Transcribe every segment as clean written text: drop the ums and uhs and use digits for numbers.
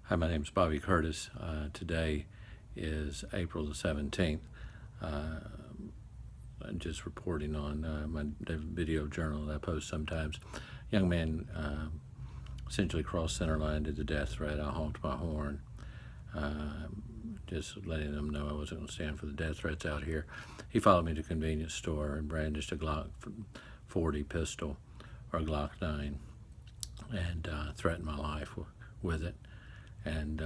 Hi, my name is Bobby Curtis. Today is April the 17th. I'm just reporting on my video journal that I post sometimes. Young man essentially crossed center line, did the death threat. I honked my horn, just letting them know I wasn't going to stand for the death threats out here. He followed me to a convenience store and brandished a Glock 40 pistol, or a Glock 9, and threatened my life with it. And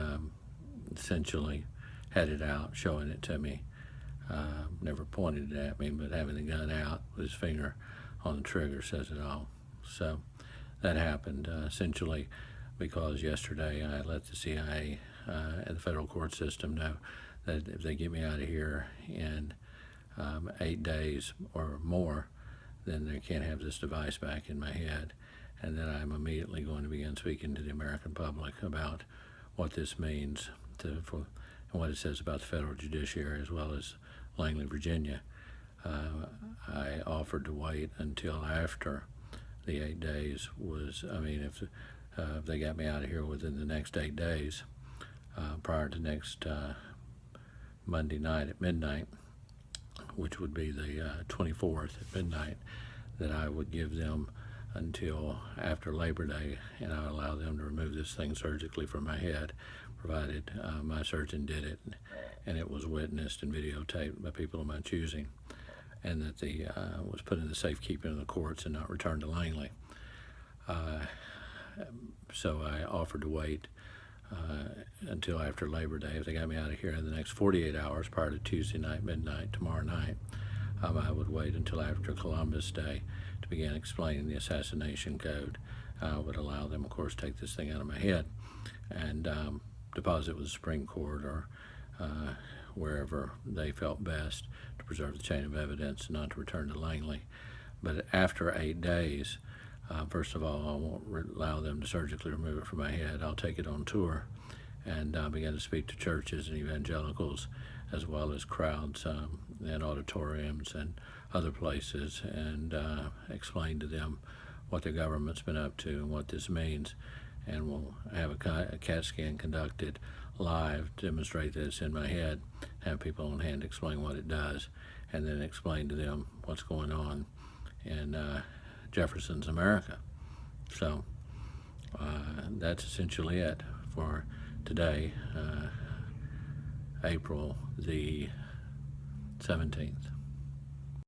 essentially had it out, showing it to me. Never pointed it at me, but having the gun out with his finger on the trigger says it all. So that happened essentially because yesterday I let the CIA and the federal court system know that if they get me out of here in 8 days or more, then they can't have this device back in my head. And then I'm immediately going to begin speaking to the American public about what this means and what it says about the federal judiciary as well as Langley, Virginia. I offered to wait until after the 8 days was, if they got me out of here within the next 8 days, prior to next Monday night at midnight, which would be the 24th at midnight, that I would give them until after Labor Day, and I would allow them to remove this thing surgically from my head, provided my surgeon did it, and it was witnessed and videotaped by people of my choosing, and that the was put in the safekeeping of the courts and not returned to Langley. So I offered to wait until after Labor Day. If they got me out of here in the next 48 hours prior to Tuesday night, midnight, tomorrow night, I would wait until after Columbus Day to begin explaining the assassination code. I would allow them, of course, to take this thing out of my head and deposit it with the Supreme Court or wherever they felt best to preserve the chain of evidence and not to return to Langley. But after 8 days, first of all, I won't allow them to surgically remove it from my head. I'll take it on tour and begin to speak to churches and evangelicals as well as crowds and auditoriums and other places, and explain to them what the government's been up to and what this means. And we'll have a CAT scan conducted live to demonstrate that it's in my head, have people on hand explain what it does, and then explain to them what's going on in Jefferson's America. So that's essentially it for today, April the 17th.